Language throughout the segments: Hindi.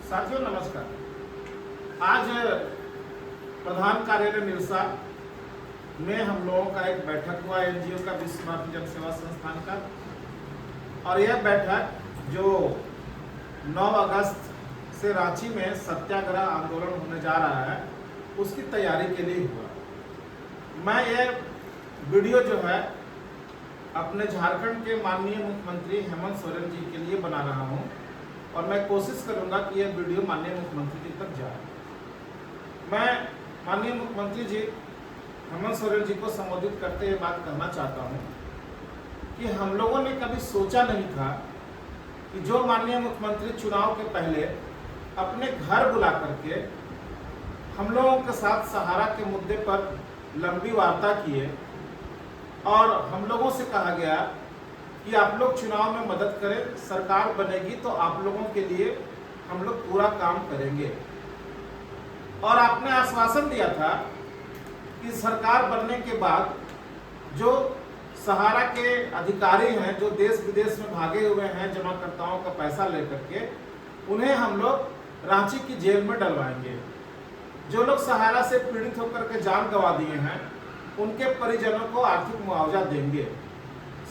साथियों नमस्कार। आज प्रधान कार्यालय निरसा में हम लोगों का एक बैठक हुआ एनजीओ का, विश्व भारती जन सेवा संस्थान का, और यह बैठक जो 9 अगस्त से रांची में सत्याग्रह आंदोलन होने जा रहा है उसकी तैयारी के लिए हुआ। मैं यह वीडियो जो है अपने झारखंड के माननीय मुख्यमंत्री हेमंत सोरेन जी के लिए बना रहा हूं और मैं कोशिश करूंगा कि यह वीडियो माननीय मुख्यमंत्री जी तक जाए। मैं माननीय मुख्यमंत्री जी हेमंत सोरेन जी को संबोधित करते हुए बात कहना चाहता हूं कि हम लोगों ने कभी सोचा नहीं था कि जो माननीय मुख्यमंत्री चुनाव के पहले अपने घर बुला करके हम लोगों के साथ सहारा के मुद्दे पर लंबी वार्ता किए और हम लोगों से कहा गया कि आप लोग चुनाव में मदद करें, सरकार बनेगी तो आप लोगों के लिए हम लोग पूरा काम करेंगे। और आपने आश्वासन दिया था कि सरकार बनने के बाद जो सहारा के अधिकारी हैं, जो देश विदेश में भागे हुए हैं जमाकर्ताओं का पैसा लेकर के, उन्हें हम लोग रांची की जेल में डलवाएंगे। जो लोग सहारा से पीड़ित होकर के जान गंवा दिए हैं उनके परिजनों को आर्थिक मुआवजा देंगे।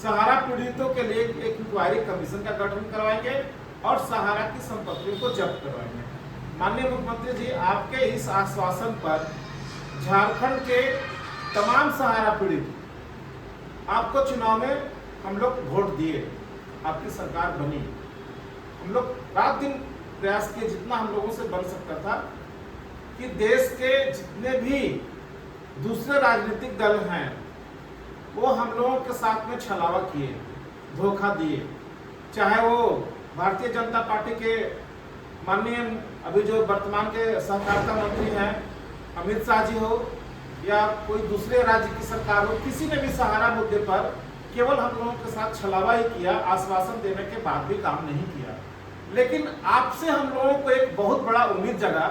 सहारा पीड़ितों के लिए एक इंक्वायरी कमीशन का गठन करवाएंगे और सहारा की संपत्तियों को जब्त करवाएंगे। माननीय मुख्यमंत्री जी, आपके इस आश्वासन पर झारखंड के तमाम सहारा पीड़ित आपको चुनाव में हम लोग वोट दिए, आपकी सरकार बनी। हम लोग रात दिन प्रयास किए जितना हम लोगों से बन सकता था कि देश के जितने भी दूसरे राजनीतिक दल हैं वो हम लोगों के साथ में छलावा किए, धोखा दिए। चाहे वो भारतीय जनता पार्टी के माननीय अभी जो वर्तमान के सहकारिता मंत्री हैं अमित शाह जी हो या कोई दूसरे राज्य की सरकार हो, किसी ने भी सहारा मुद्दे पर केवल हम लोगों के साथ छलावा ही किया, आश्वासन देने के बाद भी काम नहीं किया। लेकिन आपसे हम लोगों को एक बहुत बड़ा उम्मीद जगा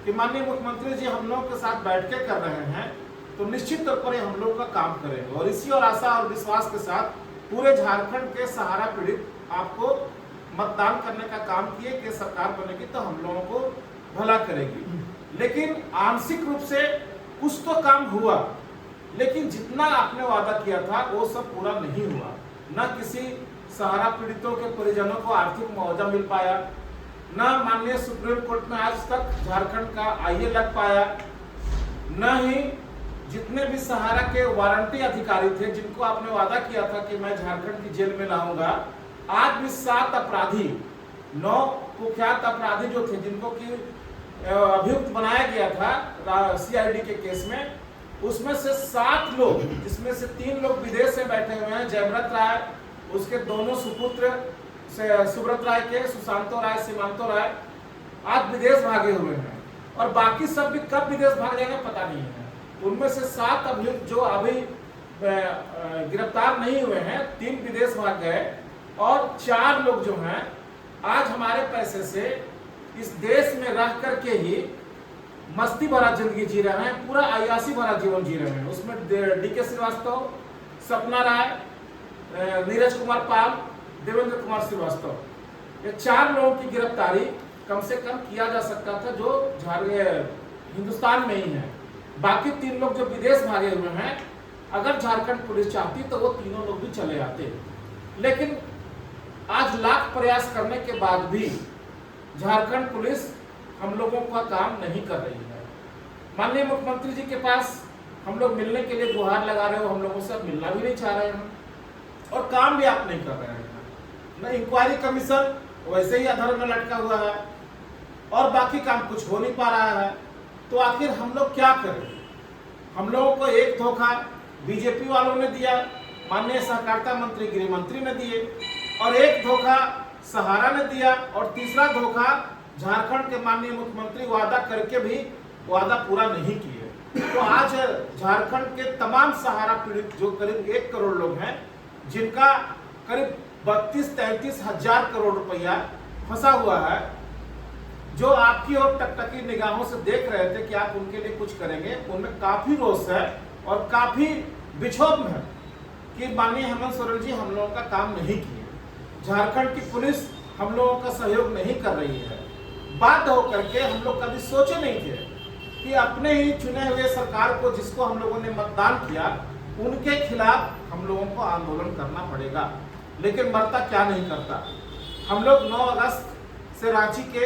कि माननीय मुख्यमंत्री जी हम लोगों के साथ बैठ के कर रहे हैं तो निश्चित तौर पर हम लोग का काम करेंगे। और इसी और आशा और विश्वास के साथ पूरे झारखंड के सहारा पीड़ित आपको मतदान करने का काम किए कि सरकार बनेगी तो हम लोगों को भला करेगी। लेकिन आंशिक रूप से कुछ तो काम हुआ, लेकिन जितना आपने वादा किया था वो सब पूरा नहीं हुआ। न किसी सहारा पीड़ितों के परिजनों को आर्थिक मुआवजा मिल पाया, न माननीय सुप्रीम कोर्ट में आज तक झारखंड का आईए लग पाया, न ही जितने भी सहारा के वारंटी अधिकारी थे जिनको आपने वादा किया था कि मैं झारखंड की जेल में लाऊंगा, आज भी 7 अपराधी, 9 कुख्यात अपराधी जो थे जिनको कि अभियुक्त बनाया गया था सीआईडी के केस में, उसमें से 7 लोग, जिसमें से 3 लोग विदेश में बैठे हुए हैं, जयव्रत राय, उसके दोनों सुपुत्र सुब्रत राय के, सुशांतो राय, सीमांतो राय, आज विदेश भागे हुए हैं। और बाकी सब भी कब विदेश भाग जाएंगे पता नहीं है। उनमें से 7 अभियुक्त जो अभी गिरफ्तार नहीं हुए हैं, 3 विदेश भाग गए और 4 लोग जो हैं आज हमारे पैसे से इस देश में रह करके ही मस्ती भरा जिंदगी जी रहे हैं, पूरा अयासी भरा जीवन जी रहे हैं। उसमें डीके श्रीवास्तव, सपना राय, नीरज कुमार पाल, देवेंद्र कुमार श्रीवास्तव, ये 4 लोगों की गिरफ्तारी कम से कम किया जा सकता था जो हिंदुस्तान में ही है। बाकी 3 लोग जो विदेश भागे हुए हैं, अगर झारखंड पुलिस चाहती तो वो तीनों लोग भी चले आते। लेकिन आज लाख प्रयास करने के बाद भी झारखंड पुलिस हम लोगों का काम नहीं कर रही है। माननीय मुख्यमंत्री जी के पास हम लोग मिलने के लिए गुहार लगा रहे हो, हम लोगों से अब मिलना भी नहीं चाह रहे हैं और काम भी आप नहीं कर रहे हैं। न इंक्वायरी कमीशन वैसे ही अधर में लटका हुआ है और बाकी काम कुछ हो नहीं पा रहा है। तो आखिर हम लोग क्या करें? हम लोगों को एक धोखा बीजेपी वालों ने दिया, माननीय सहकारिता मंत्री, गृह मंत्री ने दिए, और एक धोखा सहारा ने दिया, और तीसरा धोखा झारखंड के माननीय मुख्यमंत्री वादा करके भी वादा पूरा नहीं किए। तो आज झारखंड के तमाम सहारा पीड़ित जो करीब 1 करोड़ लोग हैं, जिनका करीब 32-33 हजार करोड़ रुपया फंसा हुआ है, जो आपकी और टकटकी निगाहों से देख रहे थे कि आप उनके लिए कुछ करेंगे, उनमें काफी रोष है और काफी विक्षोभ है कि माननीय हेमंत सोरेन जी हम लोगों का काम नहीं किए। झारखंड की पुलिस हम लोगों का सहयोग नहीं कर रही है। बाध्य होकर के हम लोग कभी सोचे नहीं थे कि अपने ही चुने हुए सरकार को, जिसको हम लोगों ने मतदान किया, उनके खिलाफ हम लोगों को आंदोलन करना पड़ेगा। लेकिन मरता क्या नहीं करता। हम लोग 9 अगस्त से रांची के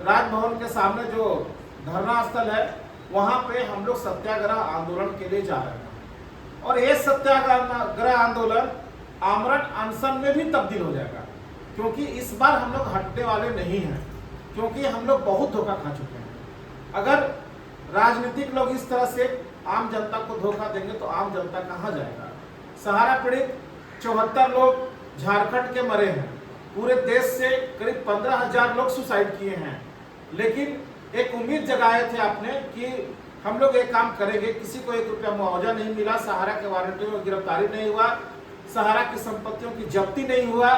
राजभवन के सामने जो धरना स्थल है, वहां पे हम लोग सत्याग्रह आंदोलन के लिए जा रहे हैं। और ये सत्याग्रह आंदोलन आमरण अनशन में भी तब्दील हो जाएगा, क्योंकि इस बार हम लोग हटने वाले नहीं हैं, क्योंकि हम लोग बहुत धोखा खा चुके हैं। अगर राजनीतिक लोग इस तरह से आम जनता को धोखा देंगे तो आम जनता कहाँ जाएगा। सहारा पीड़ित 74 लोग झारखंड के मरे हैं। पूरे देश से करीब 15,000 लोग सुसाइड किए हैं। लेकिन एक उम्मीद जगाए थे आपने कि हम लोग एक काम करेंगे, किसी को 1 रुपया मुआवजा नहीं मिला, सहारा के वारंटियों में गिरफ्तारी नहीं हुआ, सहारा की संपत्तियों की जब्ती नहीं हुआ,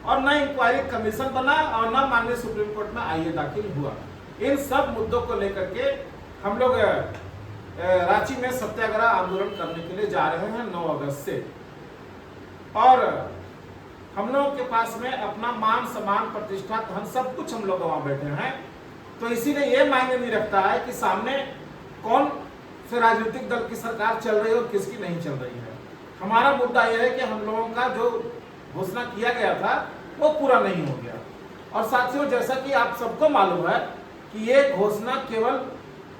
और न इंक्वायरी कमीशन बना, और न माननीय सुप्रीम कोर्ट में आईए दाखिल हुआ। इन सब मुद्दों को लेकर के हम लोग रांची में सत्याग्रह आंदोलन करने के लिए जा रहे हैं 9 अगस्त से। और हम लोग के पास में अपना मान सम्मान प्रतिष्ठा धन सब कुछ हम लोग वहां बैठे हैं, तो इसीलिए ये मायने नहीं रखता है कि सामने कौन से राजनीतिक दल की सरकार चल रही है और किसकी नहीं चल रही है। हमारा मुद्दा यह है कि हम लोगों का जो घोषणा किया गया था वो पूरा नहीं हो गया। और साथियों, जैसा कि आप सबको मालूम है कि ये घोषणा केवल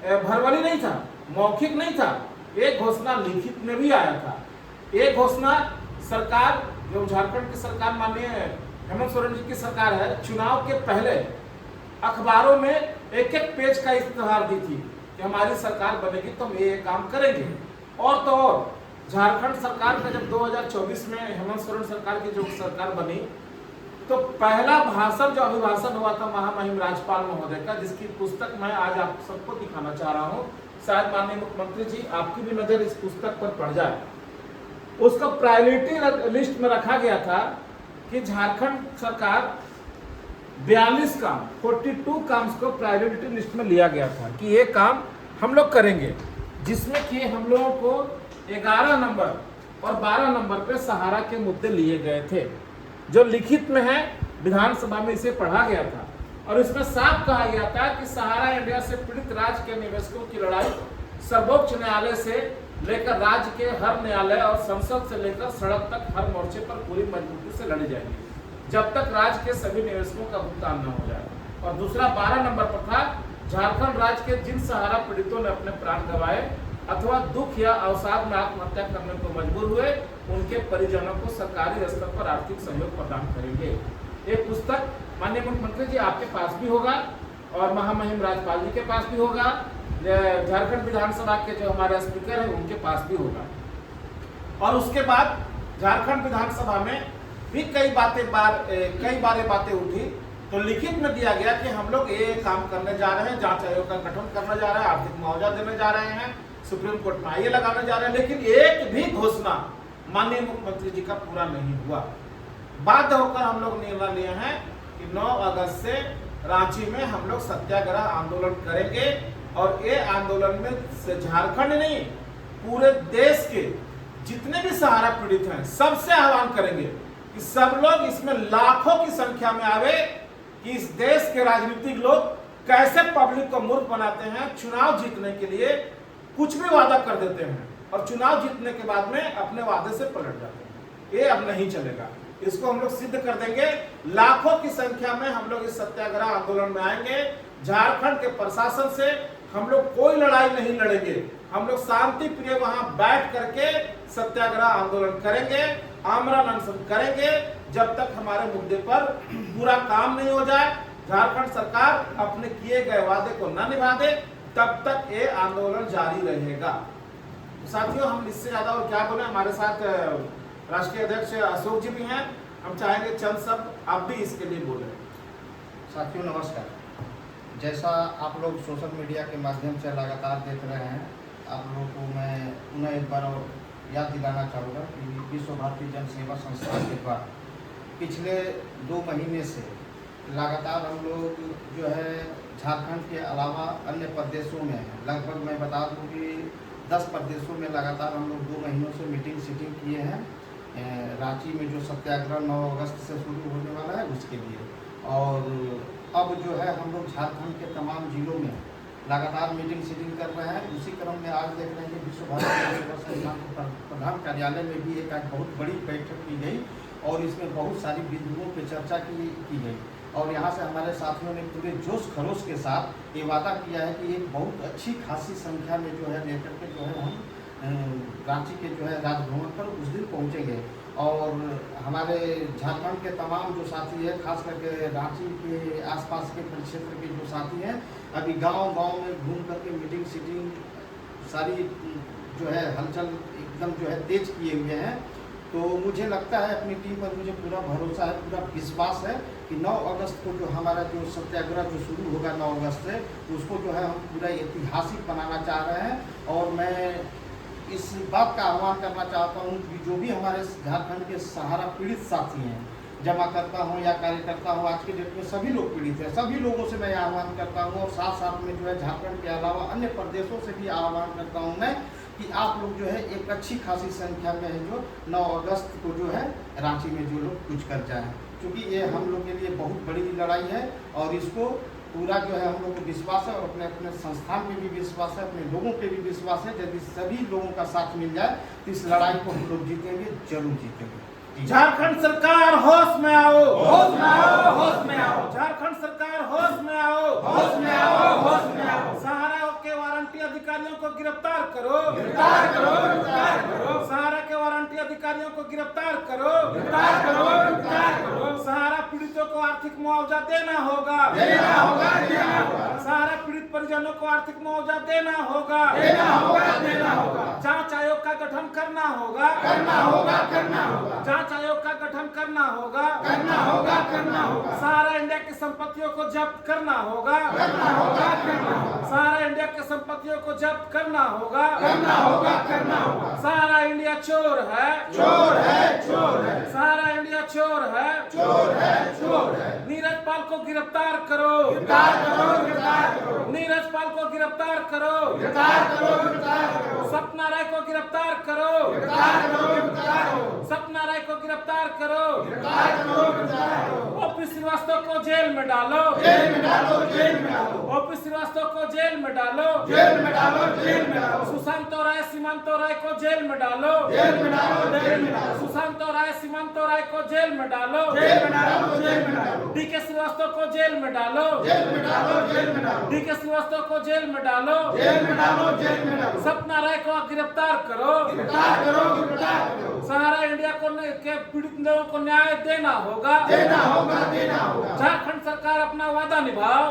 भरवली नहीं था, मौखिक नहीं था, एक घोषणा लिखित में भी आया था। एक घोषणा सरकार, जो झारखंड की सरकार माननीय हेमंत सोरेन जी की सरकार है, चुनाव के पहले अखबारों में एक एक पेज का इश्तेहार दी थी कि हमारी सरकार बनेगी तो हम ये काम करेंगे। और तो और झारखंड सरकार का जब 2024 में हेमंत सोरेन सरकार की जो सरकार बनी, तो पहला भाषण जो अभिभाषण हुआ था महामहिम राज्यपाल महोदय का, जिसकी पुस्तक मैं आज आप सबको दिखाना चाह रहा हूँ, शायद माननीय मुख्यमंत्री जी आपकी भी नजर इस पुस्तक पर पड़ जाए। उसका प्रायोरिटी लिस्ट में रखा गया था कि झारखंड सरकार 42 काम 42 काम को प्रायोरिटी लिस्ट में लिया गया था कि ये काम हम लोग करेंगे, जिसमें कि हम लोगों को 11 नंबर और 12 नंबर पे सहारा के मुद्दे लिए गए थे, जो लिखित में है, विधानसभा में इसे पढ़ा गया था। और इसमें साफ कहा गया था कि सहारा इंडिया से पीड़ित राज्य के निवेशकों की लड़ाई सर्वोच्च न्यायालय से लेकर राज्य के हर न्यायालय और संसद से लेकर सड़क तक हर मोर्चे पर पूरी मजबूती से लड़ी जाएगी, जब तक राज्य के सभी निवेशकों का भुगतान न हो जाए। और दूसरा 12 नंबर पर था, झारखंड राज्य के जिन सहारा पीड़ितों ने अपने प्राण गंवाए अथवा दुख या अवसाद में आत्महत्या करने को मजबूर हुए, उनके परिजनों को सरकारी स्तर पर आर्थिक सहयोग प्रदान करेंगे। ये पुस्तक माननीय मुख्यमंत्री जी आपके पास भी होगा और महामहिम राज्यपाल जी के पास भी होगा, झारखंड विधानसभा के जो हमारे स्पीकर हैं उनके पास भी होगा। और उसके बाद झारखंड विधानसभा में भी कई बार बातें उठी, तो लिखित में दिया गया कि हम लोग ये काम करने जा रहे हैं, जांच आयोग का गठन करने जा रहे हैं, आर्थिक मुआवजा देने जा रहे हैं, सुप्रीम कोर्ट में आईए लगाने जा रहे हैं। लेकिन एक भी घोषणा माननीय मुख्यमंत्री जी का पूरा नहीं हुआ। बाध्य होकर हम लोग निर्णय लिए हैं कि 9 अगस्त से रांची में हम लोग सत्याग्रह आंदोलन करेंगे। और ये आंदोलन में झारखंड नहीं, पूरे देश के जितने भी सहारा पीड़ित हैं सबसे आह्वान करेंगे कि सब लोग इसमें लाखों की संख्या में आवे, कि इस देश के राजनीतिक लोग कैसे पब्लिक को मूर्ख बनाते हैं। चुनाव जीतने के लिए कुछ भी वादा कर देते हैं और चुनाव जीतने के बाद में अपने वादे से पलट जाते हैं। ये अब नहीं चलेगा, इसको हम लोग सिद्ध कर देंगे। लाखों की संख्या में हम लोग इस सत्याग्रह आंदोलन में आएंगे। झारखंड के प्रशासन से हम लोग कोई लड़ाई नहीं लड़ेंगे, हम लोग शांति प्रिय वहां बैठ करके सत्याग्रह आंदोलन करेंगे, आमरण अनशन करेंगे, जब तक हमारे मुद्दे पर पूरा काम नहीं हो जाए, झारखंड सरकार अपने किए गए वादे को न निभा दे, तब तक ये आंदोलन जारी रहेगा। साथियों, हम इससे ज्यादा और क्या बोले। हमारे साथ राष्ट्रीय अध्यक्ष अशोक जी भी हैं, हम चाहेंगे चंद शब्द आप भी इसके लिए बोले। साथियों नमस्कार। जैसा आप लोग सोशल मीडिया के माध्यम से लगातार देख रहे हैं, आप लोगों को मैं पुनः एक बार और याद दिलाना चाहूँगा कि विश्व भारती जन सेवा संस्थान के द्वारा पिछले 2 महीने से लगातार हम लोग जो है झारखंड के अलावा अन्य प्रदेशों में लगभग मैं बता दूं कि 10 प्रदेशों में लगातार हम लोग 2 महीनों से मीटिंग किए हैं। रांची में जो सत्याग्रह 9 अगस्त से शुरू होने वाला है उसके लिए, और अब जो है हम लोग झारखंड के तमाम जिलों में लगातार मीटिंग सीटिंग कर रहे हैं। उसी क्रम में आज देख रहे हैं कि विश्व भारती सेवा संस्थान के प्रधान कार्यालय में भी एक आज बहुत बड़ी बैठक की गई और इसमें बहुत सारी बिंदुओं पर चर्चा की गई और यहाँ से हमारे साथियों ने पूरे जोश खरोश के साथ ये वादा किया है कि एक बहुत अच्छी खासी संख्या में जो है लेकर के जो है हम रांची के जो है राजभवन पर उस दिन पहुँचेंगे और हमारे झारखंड के तमाम जो साथी हैं, खास करके रांची के आसपास के परिक्षेत्र के जो साथी हैं, अभी गांव-गांव में घूम करके मीटिंग सीटिंग सारी जो है हलचल एकदम जो है तेज किए हुए हैं। तो मुझे लगता है अपनी टीम पर मुझे पूरा भरोसा है, पूरा विश्वास है कि 9 अगस्त को जो हमारा जो सत्याग्रह जो शुरू होगा 9 अगस्त से, उसको जो है हम पूरा ऐतिहासिक बनाना चाह रहे हैं। और मैं इस बात का आह्वान करना चाहता हूँ कि जो भी हमारे झारखंड के सहारा पीड़ित साथी हैं, जमाकर्ता हूँ या कार्यकर्ता हूँ, आज के डेट में सभी लोग पीड़ित हैं, सभी लोगों से मैं आह्वान करता हूँ और साथ साथ में जो है झारखंड के अलावा अन्य प्रदेशों से भी आह्वान करता हूँ मैं कि आप लोग जो है एक अच्छी खासी संख्या में है जो 9 अगस्त को जो है रांची में जो लोग कुछ कर जाएँ, क्योंकि ये हम लोग के लिए बहुत बड़ी लड़ाई है और इसको पूरा जो है हम लोग को विश्वास है और अपने अपने संस्थान पे भी विश्वास है, अपने लोगों पे भी विश्वास है। यदि सभी लोगों का साथ मिल जाए तो इस लड़ाई को हम लोग जीतेंगे, जरूर जीतेंगे। झारखंड सरकार होश में आओ, होश में आओ, होश में आओ। झारखंड सरकार होश में आओ, होश में आओ, होश में आओ। सहारा के वारंटी अधिकारियों को गिरफ्तार करो, गिरफ्तार करो, गिरफ्तार करो। सहारा के वारंटी अधिकारियों को गिरफ्तार करो, गिरफ्तार करो, गिरफ्तार करो। सहारा पीड़ितों को आर्थिक मुआवजा देना होगा, देना होगा, देना होगा। सहारा पीड़ित परिजनों को आर्थिक मुआवजा देना होगा, देना होगा, देना होगा। जांच आयोग का गठन करना होगा, करना होगा, करना होगा। जांच आयोग का गठन करना होगा, करना होगा, करना होगा। सहारा इंडिया की संपत्तियों को जब्त करना होगा, करना होगा, करना होगा। सहारा इंडिया की संपत्तियों को जब्त करना होगा, करना होगा, करना होगा। सहारा इंडिया चोर है, चोर है, चोर है। सहारा इंडिया चोर है, चोर है, चोर है। नीरज पाल को गिरफ्तार करो, गिरफ्तार करो, गिरफ्तार करो। नीरज पाल को गिरफ्तार करो, गिरफ्तार करो, गिरफ्तार करो। सपना राय को गिरफ्तार करो, गिरफ्तार करो, गिरफ्तार करो। सपना राय को गिरफ्तार करो, गिरफ्तार करो, गिरफ्तार करो। ओपी श्रीवास्तव को जेल में डालो, जेल में डालो, जेल में डालो। ओपी श्रीवास्तव को जेल में डालो, जेल में डालो, जेल में डालो। सुशांत राय सीमांतो राय को जेल में डालो, जेल में डालो, जेल में डालो। सुशांत राय सीमांतो राय को जेल में डालो, जेल में डालो, जेल में डालो। डीके श्रीवास्तव को जेल में डालो, जेल में डालो, जेल में डालो। डीके श्रीवास्तव को जेल में डालो, जेल में डालो, जेल में डालो। सपना राय को गिरफ्तार करो, गिरफ्तार करो, गिरफ्तार करो। सहारा इंडिया को के पीड़ित लोगों को न्याय देना होगा, देना होगा, देना होगा। झारखंड सरकार अपना वादा निभाओ,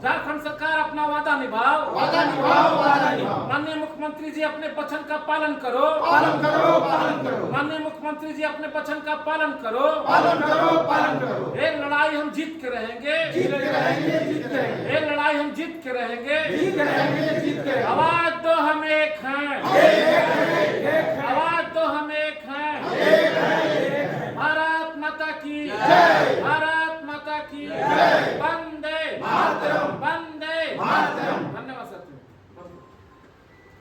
झारखंड सरकार अपना वादा निभाओ, वादा निभाओ, वादा निभाओ। माननीय मुख्यमंत्री जी अपने वचन का पालन करो, पालन करो, पालन करो। माननीय मुख्यमंत्री जी अपने वचन का पालन करो, पालन करो, पालन करो। ये लड़ाई हम जीत के रहेंगे, जीत के रहेंगे, जीत के रहेंगे। ये लड़ाई हम जीत के रहेंगे, जीत के रहेंगे, जीत के रहेंगे। आवाज दो हम एक हैं, आवाज दो हम एक हैं। भारत माता की जय। भारत माता की जय। वंदे मातरम। वंदे मातरम। धन्यवाद साथियों।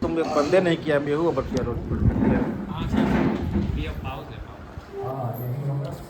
तुम बंदे नहीं किया बेहू बकिया रोड